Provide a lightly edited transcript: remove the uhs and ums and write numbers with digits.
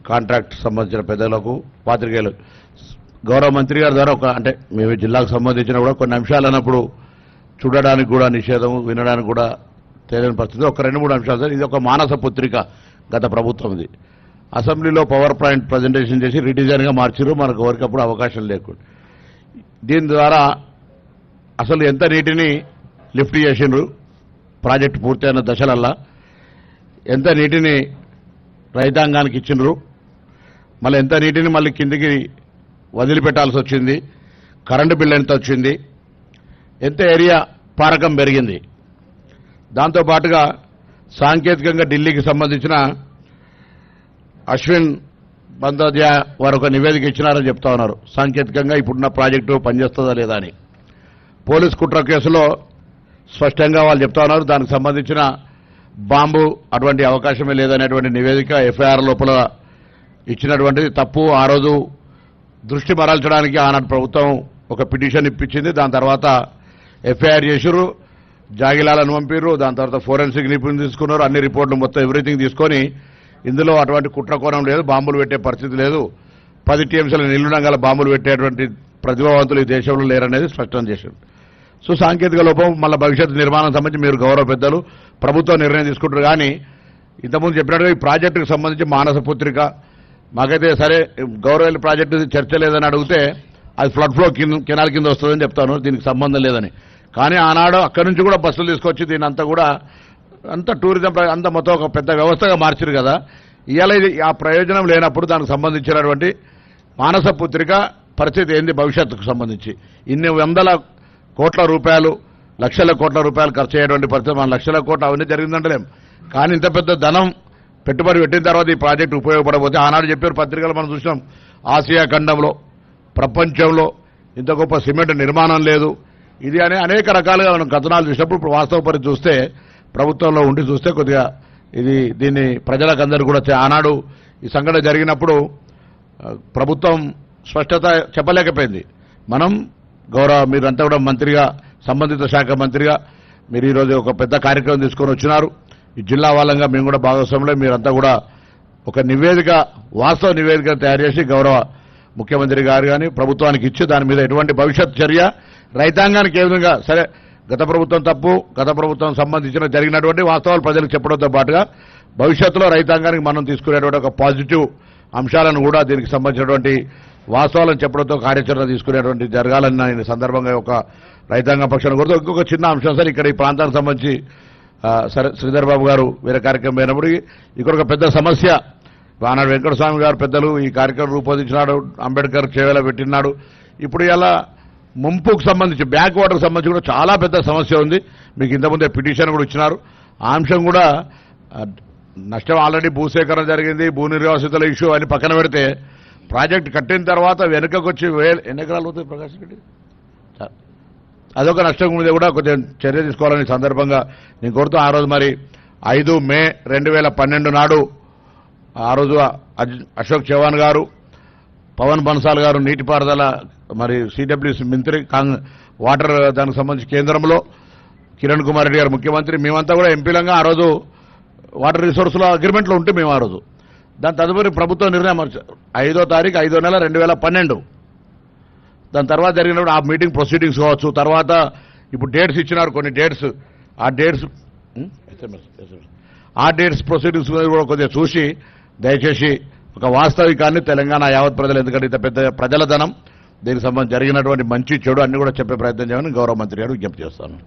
Contract సంబంధించిన పెద్దలకు పాత్రికేయులు గౌరవ మంత్రి గారి ద్వారా అంటే మేము జిల్లాకు సంబంధించిన కూడా కొన్ని అంశాలు అన్నప్పుడు చూడడానికి కూడా నిషేధం, వినడానికి కూడా తెలియని పరిస్థితి. ఒక 2-3 అంశాలు. ఇది ఒక మానస పుత్రిక గత ప్రభుత్వంది. అసెంబ్లీలో పవర్ పాయింట్ ప్రజెంటేషన్ చేసి రీడిజైన్గా మార్చారు, మనకు ఎవరికప్పుడు అవకాశం లేకుండా. దీని ద్వారా అసలు ఎంత నీటిని లిఫ్ట్ చేసిండ్రు ప్రాజెక్టు పూర్తయిన దశలల్లా, ఎంత నీటిని రైతాంగానికి ఇచ్చిండ్రు, మళ్ళీ ఎంత నీటిని మళ్ళీ కిందికి వదిలిపెట్టాల్సి వచ్చింది, కరెంటు బిల్లు ఎంత వచ్చింది, ఎంత ఏరియా పారకం పెరిగింది. దాంతోపాటుగా సాంకేతికంగా ఢిల్లీకి సంబంధించిన అశ్విన్ బందోద్యా వారు ఒక నివేదిక ఇచ్చినారని చెప్తా ఉన్నారు. సాంకేతికంగా ఇప్పుడున్న ప్రాజెక్టు పనిచేస్తుందా లేదా అని. పోలీస్ కుట్ర కేసులో స్పష్టంగా వాళ్ళు చెప్తా ఉన్నారు, దానికి సంబంధించిన బాంబు అటువంటి అవకాశమే లేదనేటువంటి నివేదిక ఎఫ్ఐఆర్ లోపల ఇచ్చినటువంటిది తప్పు. ఆ రోజు దృష్టి మరల్చడానికి ఆనాటి ప్రభుత్వం ఒక పిటిషన్ ఇప్పించింది. దాని తర్వాత ఎఫ్ఐఆర్ చేసిర్రు, జాగిలాలను పంపిర్రు, దాని తర్వాత ఫోరెన్సిక్ నిపుణులు తీసుకున్నారు, అన్ని రిపోర్టులు మొత్తం ఎవ్రీథింగ్ తీసుకొని ఇందులో అటువంటి కుట్రకోణం లేదు, బాంబులు పెట్టే పరిస్థితి లేదు, 10 టీఎంసీల నిలుండగల బాంబులు పెట్టేటువంటి ప్రతిభావంతులు ఈ దేశంలో లేరనేది స్పష్టం చేశారు. సో సాంకేతిక లోపం మళ్ళీ భవిష్యత్తు నిర్మాణం సంబంధించి మీరు గౌరవ పెద్దలు ప్రభుత్వం నిర్ణయం తీసుకుంటారు. కానీ ఇంతకుముందు చెప్పినట్టుగా ఈ ప్రాజెక్టుకు సంబంధించి మానస పుత్రిక మాకైతే సరే గౌరవ ప్రాజెక్టు చర్చ లేదని అడిగితే అది ఫ్లడ్ ఫ్లో కెనాల్ కింద వస్తుందని చెప్తాను, దీనికి సంబంధం లేదని. కానీ ఆనాడు అక్కడి నుంచి కూడా బస్సులు తీసుకొచ్చి దీని అంతా కూడా అంతా టూరిజం అంతా మొత్తం ఒక పెద్ద వ్యవస్థగా మార్చారు కదా. ఇవాళ ఇది ఆ ప్రయోజనం లేనప్పుడు దానికి సంబంధించినటువంటి మానస పుత్రిక పరిస్థితి ఏంది భవిష్యత్తుకు సంబంధించి ఇన్ని వందల కోట్ల రూపాయలు, లక్షల కోట్ల రూపాయలు ఖర్చు అయ్యేటువంటి పరిస్థితి. మన లక్షల కోట్ల అవన్నీ జరిగిందంటలేం, కానీ ఇంత పెద్ద ధనం పెట్టుబడి పెట్టిన తర్వాత ఈ ప్రాజెక్టు ఉపయోగపడబోతే ఆనాడు చెప్పారు పత్రికలు మనం చూసినాం, ఆసియా ఖండంలో ప్రపంచంలో ఇంత గొప్ప సిమెంట్ నిర్మాణం లేదు ఇది అనే అనేక రకాలుగా మనం కథనాలు చూసినప్పుడు ఇప్పుడు వాస్తవ పరిస్థితి చూస్తే ప్రభుత్వంలో ఉండి చూస్తే కొద్దిగా దీన్ని ప్రజలకందరూ కూడా ఆనాడు ఈ సంఘటన జరిగినప్పుడు ప్రభుత్వం స్పష్టత చెప్పలేకపోయింది. మనం గౌరవ మీరంతా కూడా మంత్రిగా, సంబంధిత శాఖ మంత్రిగా మీరు ఈరోజు ఒక పెద్ద కార్యక్రమం తీసుకొని వచ్చినారు. ఈ జిల్లా వాళ్ళంగా మేము కూడా భాగస్వాములే, మీరంతా కూడా ఒక నివేదిక, వాస్తవ నివేదిక తయారు చేసి గౌరవ ముఖ్యమంత్రి గారు కానీ ప్రభుత్వానికి ఇచ్చి దాని మీద ఎటువంటి భవిష్యత్ చర్య రైతాంగానికి ఏ విధంగా సరే గత ప్రభుత్వం తప్పు, గత ప్రభుత్వం సంబంధించిన జరిగినటువంటి వాస్తవాలు ప్రజలకు చెప్పడంతో పాటుగా భవిష్యత్తులో రైతాంగానికి మనం తీసుకునేటువంటి ఒక పాజిటివ్ అంశాలను కూడా దీనికి సంబంధించినటువంటి వాస్తవాలను చెప్పడంతో కార్యాచరణ తీసుకునేటువంటి జరగాలని నేను సందర్భంగా ఒక రైతాంగ పక్షాన్ని కోరుతూ ఇంకొక చిన్న అంశం సార్, ఇక్కడ ఈ ప్రాంతానికి సంబంధించి సరే శ్రీధర్ బాబు గారు వేరే కార్యక్రమం అయినప్పుడు ఇక్కడ ఒక పెద్ద సమస్య, ఆనాడు వెంకటస్వామి గారు పెద్దలు ఈ కార్యక్రమం రూపొందించినాడు, అంబేద్కర్ చేవేలా పెట్టినాడు. ఇప్పుడు ఇలా ముంపుకు సంబంధించి బ్యాక్ వాటర్కి సంబంధించి కూడా చాలా పెద్ద సమస్య ఉంది. మీకు ఇంతకుముందే పిటిషన్ కూడా ఇచ్చినారు. ఆ అంశం కూడా నష్టం ఆల్రెడీ భూసేకరణ జరిగింది, భూ నిర్వాసితుల ఇష్యూ అని పక్కన పెడితే ప్రాజెక్ట్ కట్టిన తర్వాత వెనుకకు వచ్చి ఎన్ని ఎకరాలు అవుతాయి ప్రకాష్ రెడ్డి, అదొక నష్టం మీద కూడా కొద్దిగా చర్య తీసుకోవాలని సందర్భంగా నేను కోరుతూ ఆ రోజు మరి 5 మే 2012 నాడు ఆ రోజు అశోక్ చవాన్ గారు, పవన్ బన్సాల్ గారు నీటిపారుదల మరి సిడబ్ల్యూసీ మంత్రి, వాటర్ దానికి సంబంధించి కేంద్రంలో కిరణ్ కుమార్ రెడ్డి గారు ముఖ్యమంత్రి, మేమంతా కూడా ఎంపీలంగా ఆ రోజు వాటర్ రిసోర్సుల అగ్రిమెంట్లో ఉంటే మేము ఆ రోజు దాని తదుపరి ప్రభుత్వ నిర్ణయం 5వ తారీఖు 5వ నెల 2012 దాని తర్వాత జరిగినప్పుడు ఆ మీటింగ్ ప్రొసీడింగ్స్ కావచ్చు, తర్వాత ఇప్పుడు డేట్స్ ఇచ్చినారు కొన్ని డేట్స్, ఆ డేట్స్ ప్రొసీడింగ్స్ కూడా కొద్దిగా చూసి దయచేసి ఒక వాస్తవికాన్ని తెలంగాణ యావత్ ప్రజలు, ఎందుకంటే ఇంత పెద్ద ప్రజల ధనం, దీనికి సంబంధించి జరిగినటువంటి మంచి చెడు అన్ని కూడా చెప్పే ప్రయత్నం చేయాలని గౌరవ మంత్రి గారు విజ్ఞప్తి చేస్తాను.